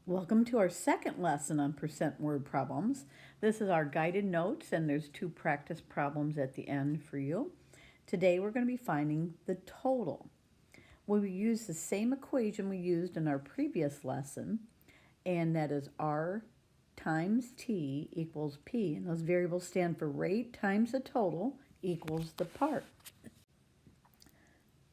Welcome to our second lesson on percent word problems. This is our guided notes, and there's two practice problems at the end for you. Today we're going to be finding the total. We will use the same equation we used in our previous lesson, and that is R times T equals P. And those variables stand for rate times the total equals the part.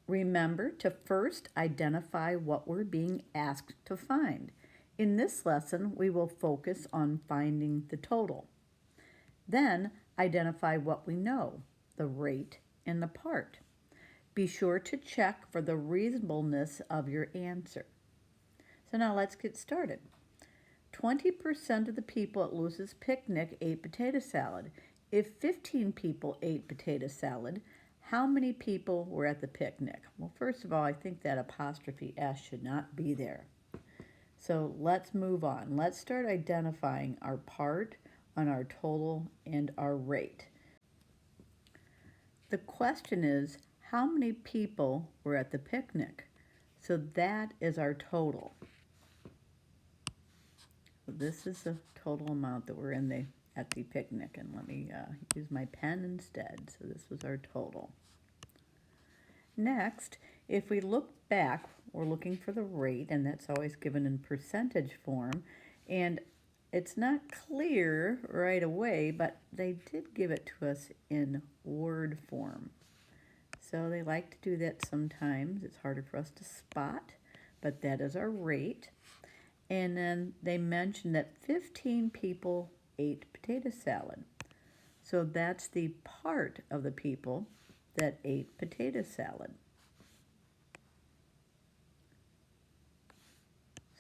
Remember to first identify what we're being asked to find. In this lesson, we will focus on finding the total. Then identify what we know, the rate and the part. Be sure to check for the reasonableness of your answer. So now let's get started. 20% of the people at Luce's picnic ate potato salad. If 15 people ate potato salad, how many people were at the picnic? Well, first of all, I think that apostrophe S should not be there. So let's move on. Let's start identifying our part on our total and our rate. The question is, how many people were at the picnic? So that is our total. So this is the total amount that were at the picnic. And let me use my pen instead. So this was our total. Next, if we look back, we're looking for the rate, and that's always given in percentage form. And it's not clear right away, but they did give it to us in word form. So they like to do that sometimes. It's harder for us to spot, but that is our rate. And then they mentioned that 15 people ate potato salad. So that's the part of the people that ate potato salad.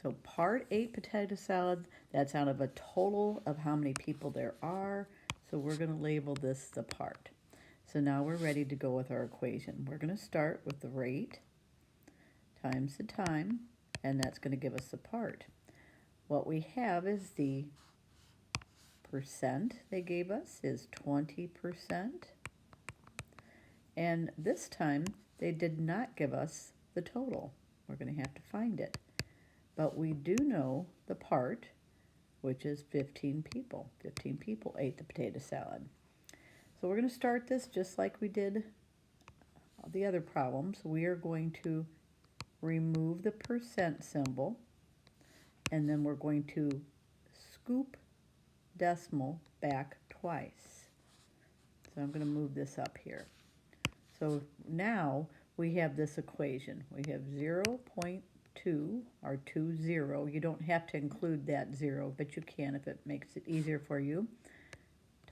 So part 8 potato salad, that's out of a total of how many people there are. So we're going to label this the part. So now we're ready to go with our equation. We're going to start with the rate times the time, and that's going to give us the part. What we have is the percent they gave us is 20%. And this time, they did not give us the total. We're going to have to find it. But we do know the part, which is 15 people. 15 people ate the potato salad. So we're going to start this just like we did the other problems. We are going to remove the percent symbol, and then we're going to scoop decimal back twice. So I'm going to move this up here. So now we have this equation. We have 0.2, or 20. You don't have to include that 0, but you can if it makes it easier for you,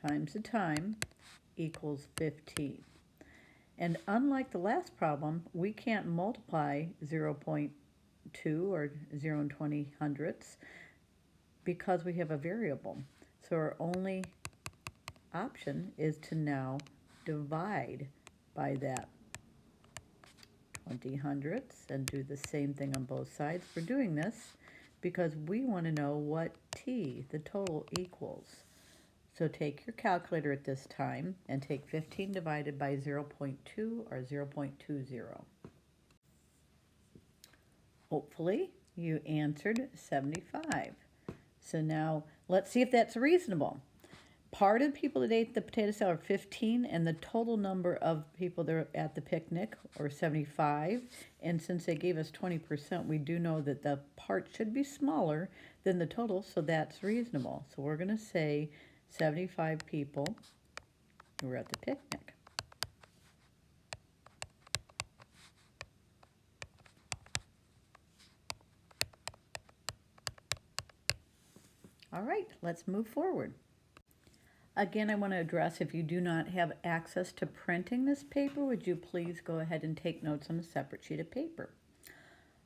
times the time equals 15. And unlike the last problem, we can't multiply 0.2 or 0 and 20 hundredths because we have a variable. So our only option is to now divide by that 20 hundredths and do the same thing on both sides. We're doing this because we want to know what t, the total, equals. So take your calculator at this time and take 15 divided by 0.2 or 0.20. Hopefully you answered 75. So now let's see if that's reasonable. Part of the people that ate the potato salad are 15, and the total number of people that are at the picnic are 75. And since they gave us 20%, we do know that the part should be smaller than the total, so that's reasonable. So we're going to say 75 people who were at the picnic. All right, let's move forward. Again, I want to address, if you do not have access to printing this paper, would you please go ahead and take notes on a separate sheet of paper.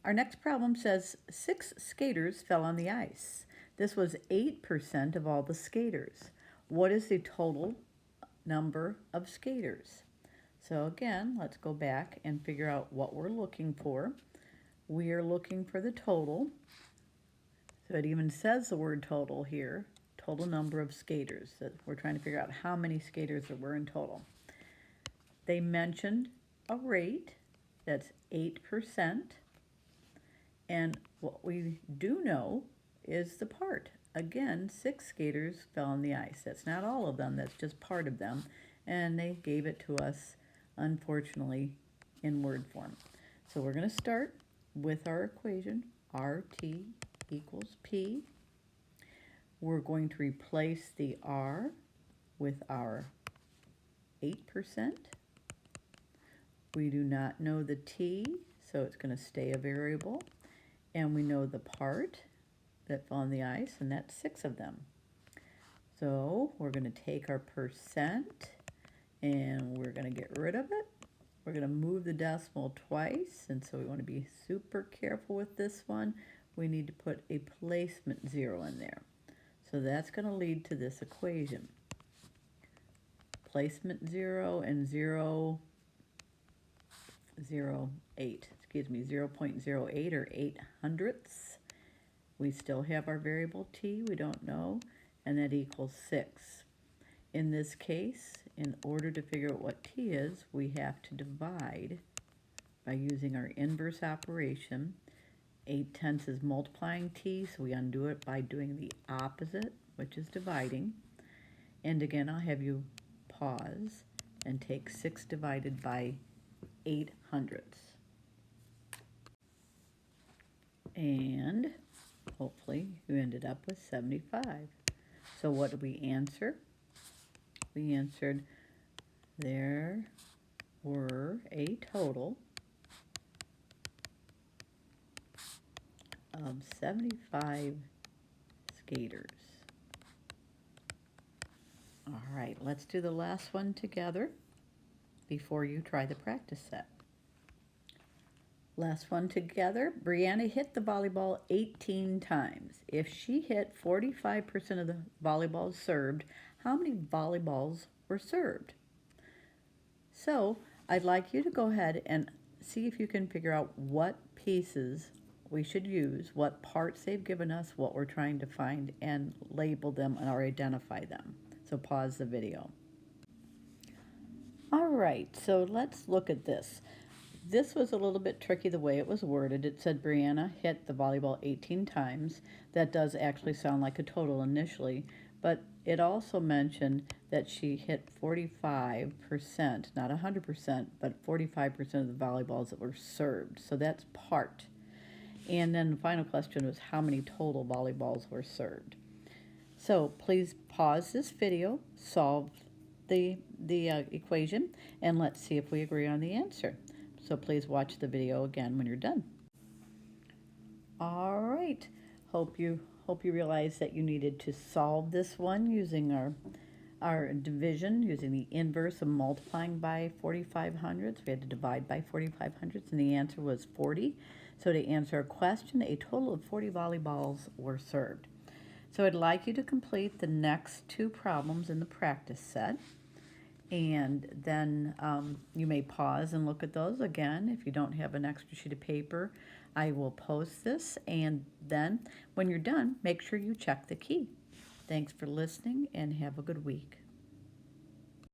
Our next problem says 6 skaters fell on the ice. This was 8% of all the skaters. What is the total number of skaters? So again, let's go back and figure out what we're looking for. We are looking for the total. So it even says the word total here. Total number of skaters. That we're trying to figure out how many skaters there were in total. They mentioned a rate that's 8%. And what we do know is the part. Again, 6 skaters fell on the ice. That's not all of them, that's just part of them. And they gave it to us, unfortunately, in word form. So we're going to start with our equation, RT equals P. We're going to replace the R with our 8%. We do not know the T, so it's going to stay a variable. And we know the part that fell on the ice, and that's 6 of them. So we're going to take our percent, and we're going to get rid of it. We're going to move the decimal twice, and so we want to be super careful with this one. We need to put a placement 0 in there. So that's going to lead to this equation. Placement 0 and 0.08 or 8 hundredths. We still have our variable t, we don't know, and that equals 6. In this case, in order to figure out what t is, we have to divide by using our inverse operation. 8/10 is multiplying t, so we undo it by doing the opposite, which is dividing. And again, I'll have you pause and take 6 divided by 8 hundredths. And hopefully you ended up with 75. So what did we answer? We answered there were a total of 75 skaters. All right, let's do the last one together before you try the practice set. Last one together. Brianna hit the volleyball 18 times. If she hit 45% of the volleyballs served, how many volleyballs were served? So I'd like you to go ahead and see if you can figure out what pieces we should use, what parts they've given us, what we're trying to find, and label them or identify them. So pause the video. All right, so let's look at this. This was a little bit tricky the way it was worded. It said Brianna hit the volleyball 18 times. That does actually sound like a total initially, but it also mentioned that she hit 45%, not 100%, but 45% of the volleyballs that were served. So that's part. And then the final question was how many total volleyballs were served. So please pause this video, solve the equation, and let's see if we agree on the answer. So please watch the video again when you're done. All right, hope you realize that you needed to solve this one using our division, using the inverse of multiplying by 45 hundredths. We had to divide by 45 hundredths, and the answer was 40. So to answer our question, a total of 40 volleyballs were served. So I'd like you to complete the next 2 problems in the practice set. And then you may pause and look at those again. If you don't have an extra sheet of paper, I will post this. And then when you're done, make sure you check the key. Thanks for listening and have a good week.